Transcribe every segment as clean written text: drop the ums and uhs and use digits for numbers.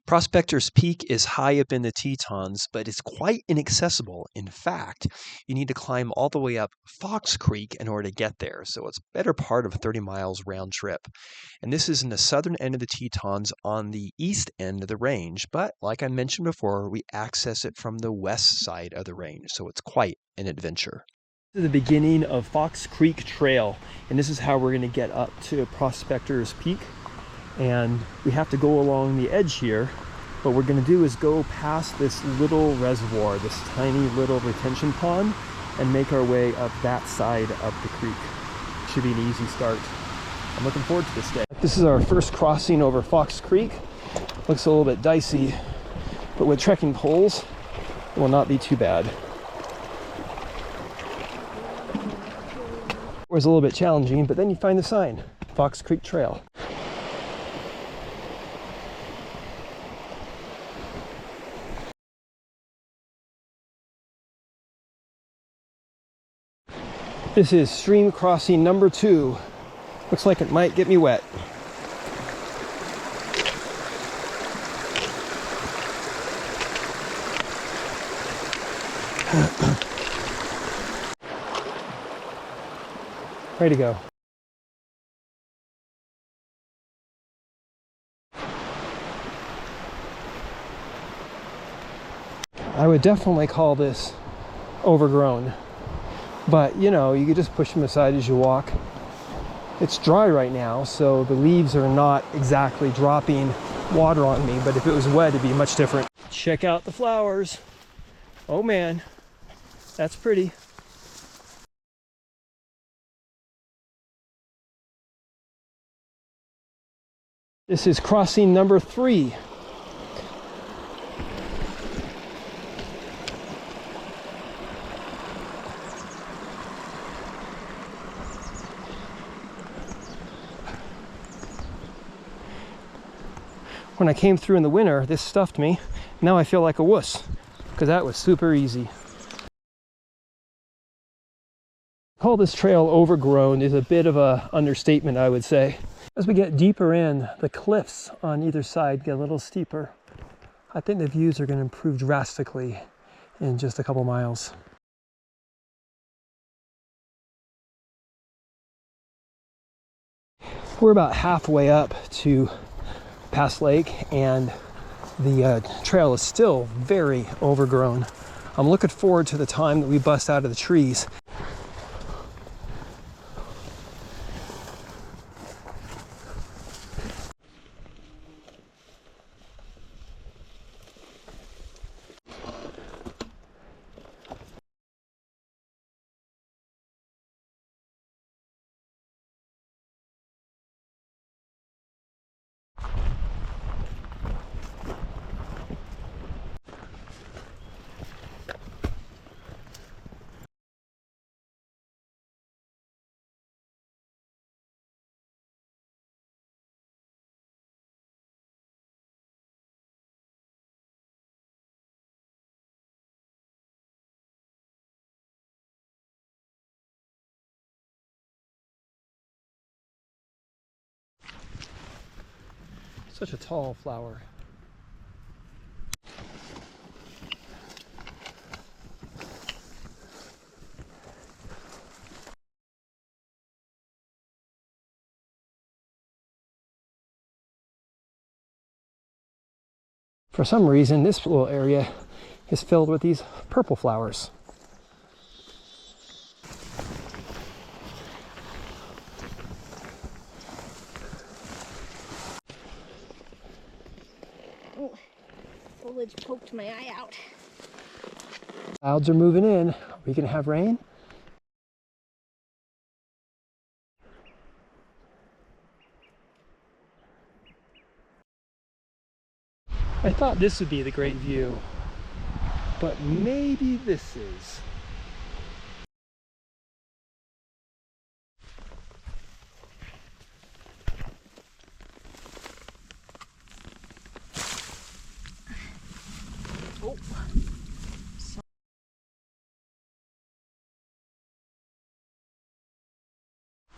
Prospectors Peak is high up in the Tetons, but it's quite inaccessible. In fact, you need to climb all the way up Fox Creek in order to get there, so it's a better part of 30 miles round trip. And this is in the southern end of the Tetons on the east end of the range, but like I mentioned before, we access it from the west side of the range, so it's quite an adventure. This is the beginning of Fox Creek Trail, and this is how we're going to get up to Prospectors Peak. And we have to go along the edge here. What we're going to do is go past this little reservoir, this tiny little retention pond, and make our way up that side of the creek. Should be an easy start. I'm looking forward to this day. This is our first crossing over Fox Creek. Looks a little bit dicey, but with trekking poles, it will not be too bad. It was a little bit challenging, but then you find the sign, Fox Creek Trail. This is stream crossing number 2. Looks like it might get me wet. Ready to go. I would definitely call this overgrown. But, you know, you could just push them aside as you walk. It's dry right now, so the leaves are not exactly dropping water on me, but if it was wet, it'd be much different. Check out the flowers. Oh man, that's pretty. This is crossing number 3. When I came through in the winter, this stuffed me. Now I feel like a wuss, because that was super easy. Call this trail overgrown is a bit of an understatement, I would say. As we get deeper in, the cliffs on either side get a little steeper. I think the views are going to improve drastically in just a couple miles. We're about halfway up to Pass Lake, and the trail is still very overgrown. I'm looking forward to the time that we bust out of the trees. Such a tall flower. For some reason, this little area is filled with these purple flowers. Oh, foliage poked my eye out. Clouds are moving in. Are we gonna have rain? I thought this would be the great view, but maybe this is. Oh.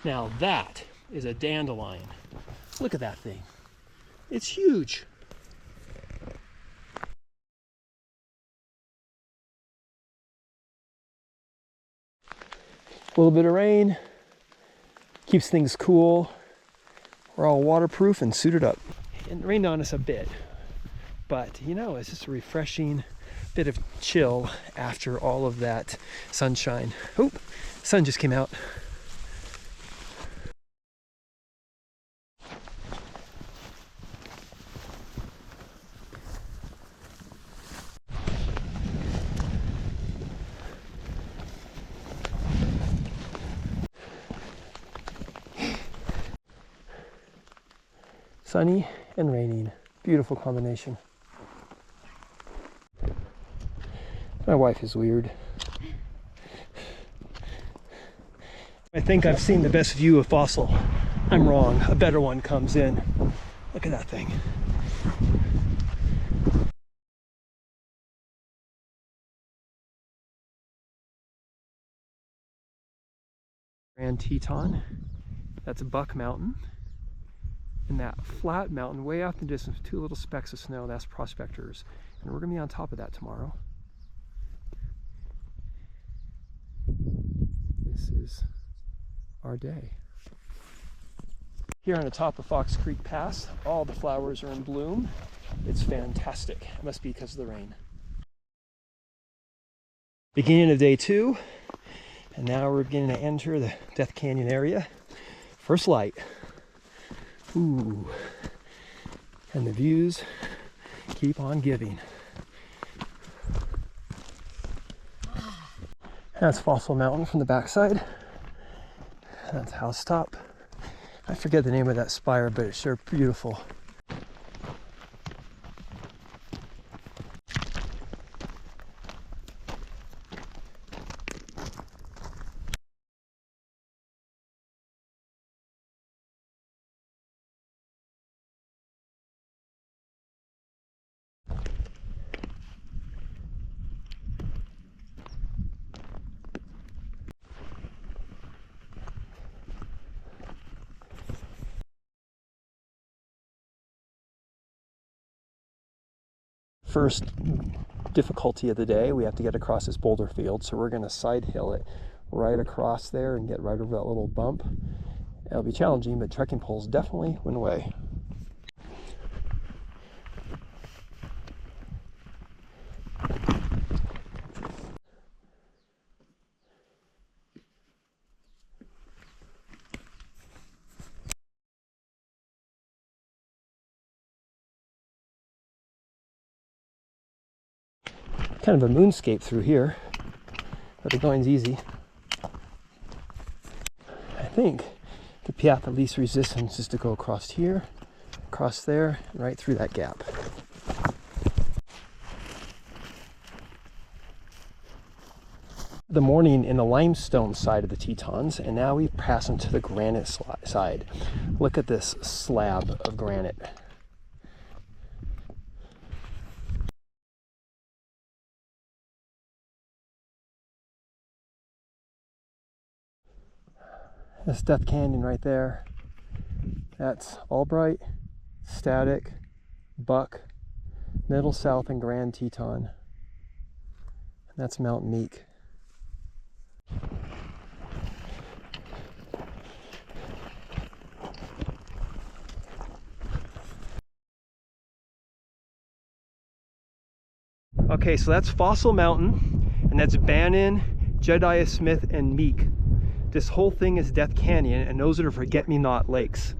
Now that is a dandelion. Look at that thing. It's huge. little bit of rain keeps things cool. We're all waterproof and suited up. It rained on us a bit, but you know, it's just a refreshing bit of chill after all of that sunshine. Oh, sun just came out. Sunny and raining. Beautiful combination. My wife is weird. I think I've seen the best view of Fossil. I'm wrong. A better one comes in. Look at that thing. Grand Teton. That's Buck Mountain. And that flat mountain way out in the distance, two little specks of snow, that's Prospectors. And we're going to be on top of that tomorrow. This is our day. Here on the top of Fox Creek Pass, all the flowers are in bloom. It's fantastic. It must be because of the rain. Beginning of day 2, and now we're beginning to enter the Death Canyon area. First light. Ooh, and the views keep on giving. That's Fossil Mountain from the backside. That's Housetop. I forget the name of that spire, but it's sure beautiful. First difficulty of the day, we have to get across this boulder field, so we're going to side hill it right across there and get right over that little bump. It'll be challenging, but trekking poles definitely win away. Kind of a moonscape through here, but the going's easy. I think the path of least resistance is to go across here, across there, and right through that gap. The morning in the limestone side of the Tetons, and now we pass into the granite side. Look at this slab of granite. That's Death Canyon right there. That's Albright, Static, Buck, Middle, South, and Grand Teton. And that's Mount Meek. Okay, so that's Fossil Mountain, and that's Bannon, Jedediah Smith, and Meek. This whole thing is Death Canyon, and those are forget-me-not lakes.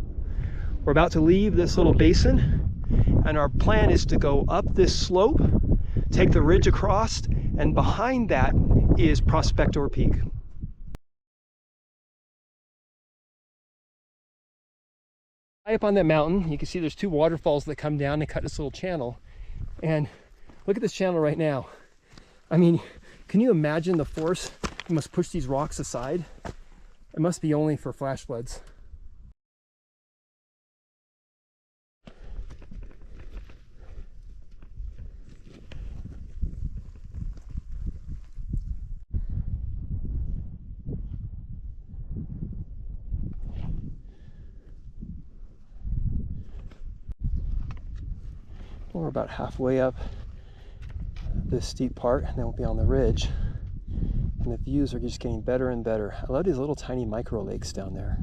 We're about to leave this little basin, and our plan is to go up this slope, take the ridge across, and behind that is Prospector Peak. High up on that mountain, you can see there's two waterfalls that come down and cut this little channel. And look at this channel right now. I mean, can you imagine the force? You must push these rocks aside. It must be only for flash floods. We're about halfway up this steep part, and then we'll be on the ridge. And and the views are just getting better and better. I love these little tiny micro lakes down there.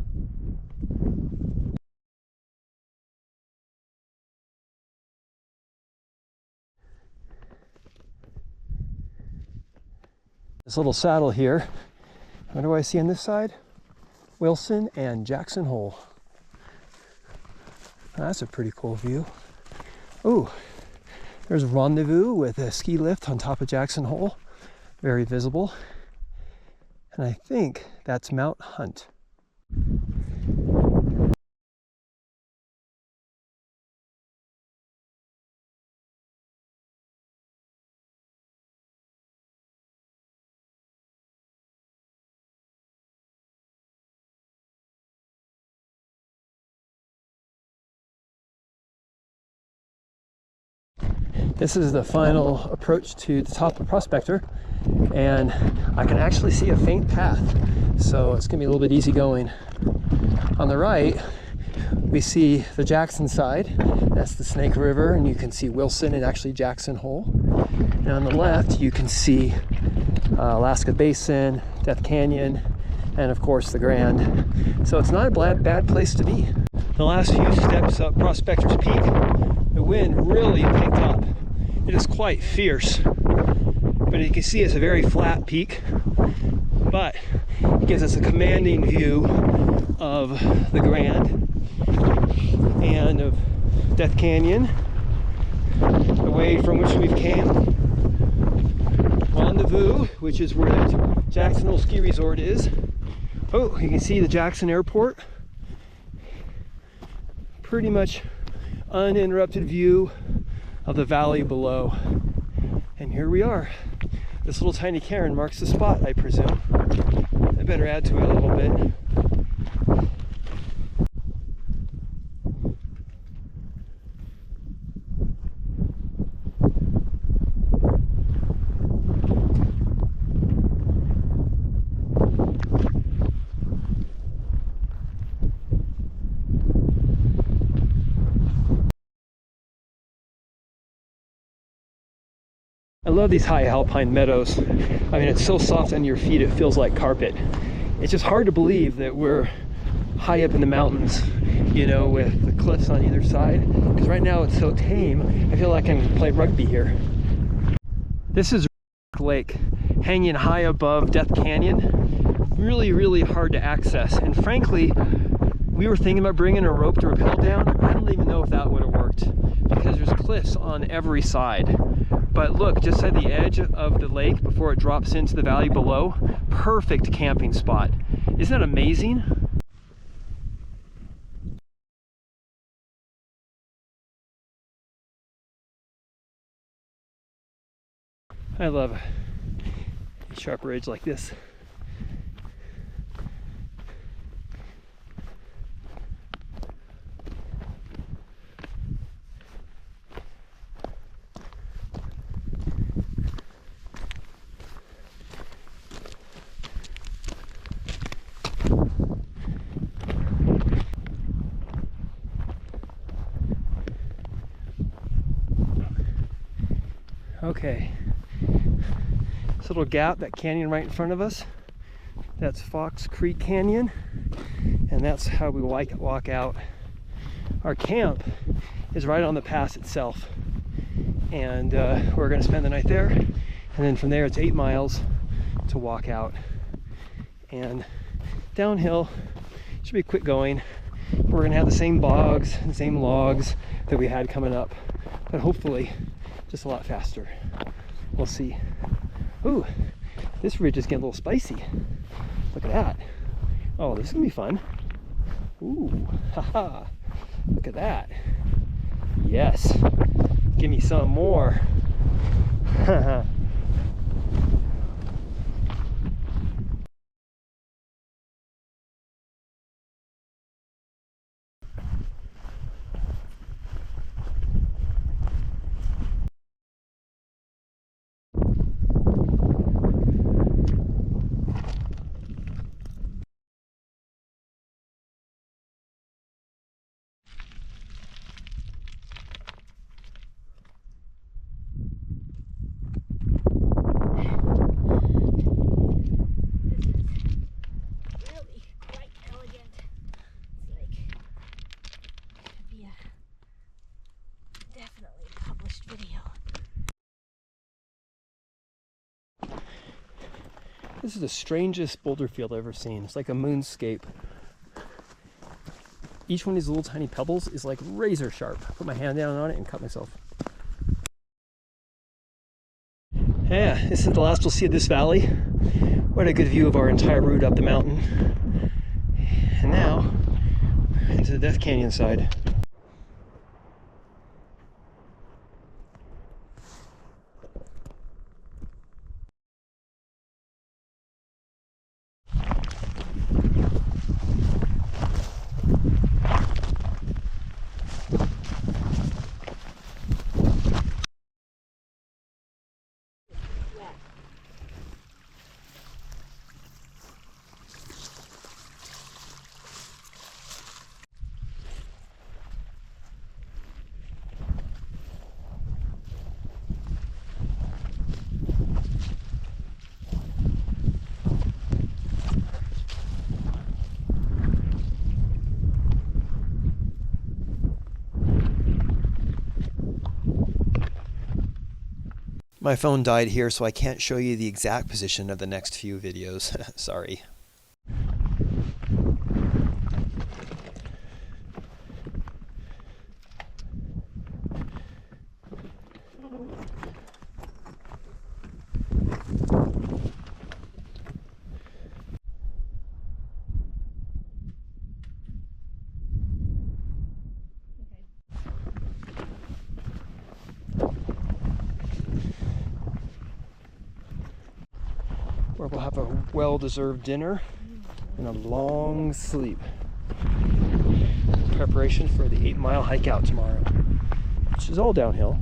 This little saddle here, what do I see on this side? Wilson and Jackson Hole. That's a pretty cool view. Oh, there's Rendezvous with a ski lift on top of Jackson Hole. Very visible. And I think that's Mount Hunt. This is the final approach to the top of Prospector, and I can actually see a faint path, so it's gonna be a little bit easy going. On the right, we see the Jackson side. That's the Snake River, and you can see Wilson and actually Jackson Hole. And on the left, you can see Alaska Basin, Death Canyon, and of course the Grand. So it's not a bad place to be. The last few steps up Prospector's Peak, the wind really picked up. It is quite fierce, but you can see it's a very flat peak, but it gives us a commanding view of the Grand and of Death Canyon, the way from which we've came. Rendezvous, which is where that Jackson Hole Ski Resort is. Oh, you can see the Jackson Airport. Pretty much uninterrupted view of the valley below. And here we are. This little tiny cairn marks the spot, I presume. I better add to it a little bit. I love these high alpine meadows. I mean, it's so soft under your feet, it feels like carpet. It's just hard to believe that we're high up in the mountains, you know, with the cliffs on either side. Because right now it's so tame, I feel like I can play rugby here. This is Lake, hanging high above Death Canyon. Really, really hard to access. And frankly, we were thinking about bringing a rope to rappel down. I don't even know if that would have worked, because there's cliffs on every side. But look, just at the edge of the lake before it drops into the valley below, perfect camping spot. Isn't that amazing? I love a sharp ridge like this. Okay, this little gap, that canyon right in front of us, that's Fox Creek Canyon, and that's how we walk out. Our camp is right on the pass itself, and we're going to spend the night there, and then from there it's 8 miles to walk out, and downhill should be quick going. We're going to have the same bogs and same logs that we had coming up, but hopefully just a lot faster. We'll see. Ooh, this ridge is getting a little spicy. Look at that. Oh, this is gonna be fun. Ooh, haha. Look at that. Yes. Give me some more. next video. This is the strangest boulder field I've ever seen. It's like a moonscape. Each one of these little tiny pebbles is like razor sharp. I put my hand down on it and cut myself. Yeah, this is the last we'll see of this valley. What a good view of our entire route up the mountain. And now, into the Death Canyon side. My phone died here, so I can't show you the exact position of the next few videos. Sorry. Where we'll have a well-deserved dinner and a long sleep. Preparation for the 8-mile hike out tomorrow, which is all downhill.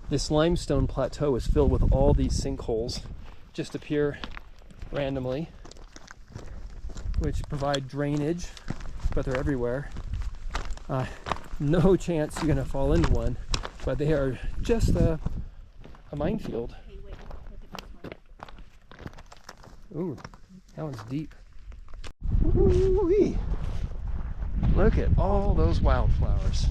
This limestone plateau is filled with all these sinkholes, just appear randomly, which provide drainage, but they're everywhere. No chance you're gonna fall into one, but they are just a minefield. Ooh, that one's deep. Ooh-wee. Look at all those wildflowers.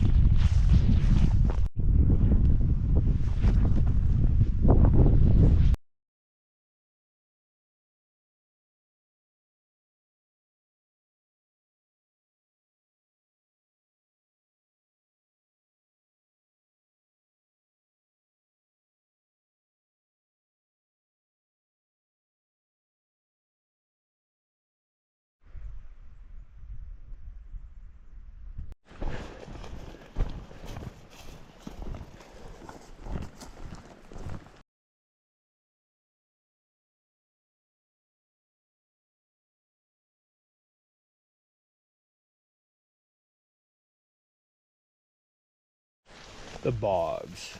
The bogs.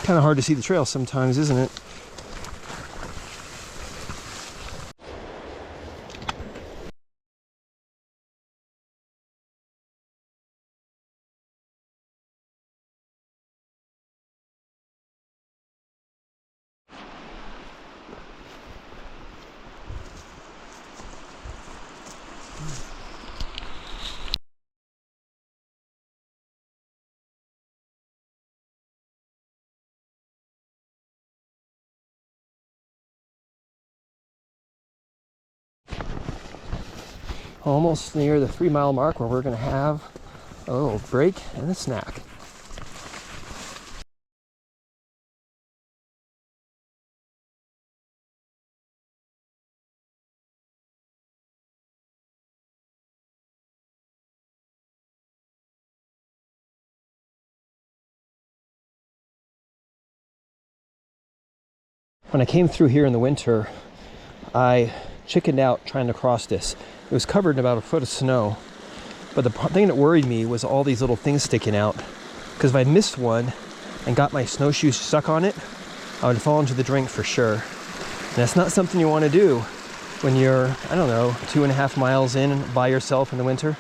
Kind of hard to see the trail sometimes, isn't it? Almost near the 3-mile mark where we're going to have a little break and a snack. When I came through here in the winter, I chickened out trying to cross this. It was covered in about a foot of snow, but the thing that worried me was all these little things sticking out, because if I missed one and got my snowshoes stuck on it, I would fall into the drink for sure. And that's not something you want to do when you're, I don't know, 2.5 miles in by yourself in the winter.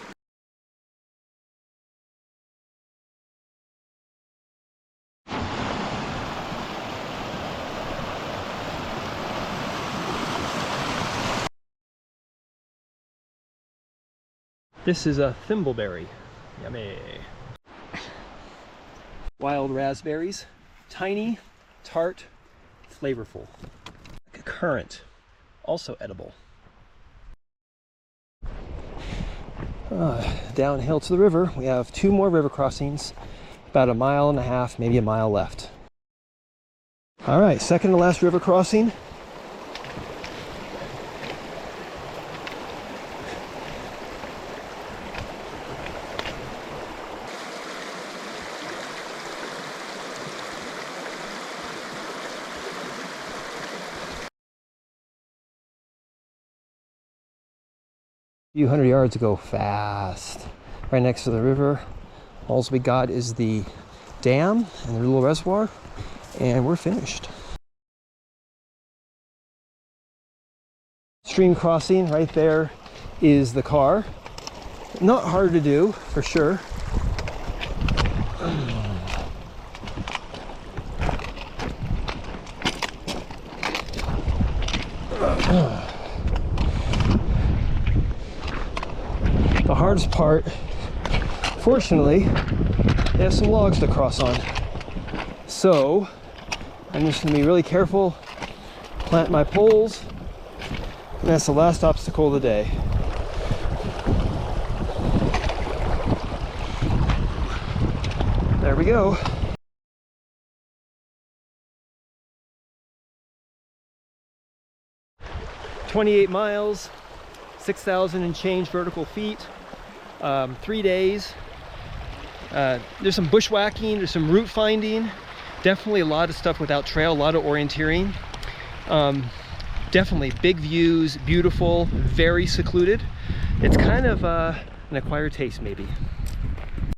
This is a thimbleberry. Yummy. Wild raspberries. Tiny, tart, flavorful. Like a currant. Also edible. Downhill to the river, we have 2 more river crossings. About 1.5 miles, maybe a mile left. All right, second to last river crossing. A few hundred yards to go fast. Right next to the river. All we got is the dam and the little reservoir, and we're finished. Stream crossing right there is the car. Not hard to do, for sure. The hardest part, fortunately, they have some logs to cross on. So I'm just going to be really careful, plant my poles, and that's the last obstacle of the day. There we go. "28 miles, 6,000 and change vertical feet, 3 days. There's some bushwhacking, there's some route finding, definitely a lot of stuff without trail, a lot of orienteering. Definitely big views, beautiful, very secluded. It's kind of an acquired taste maybe.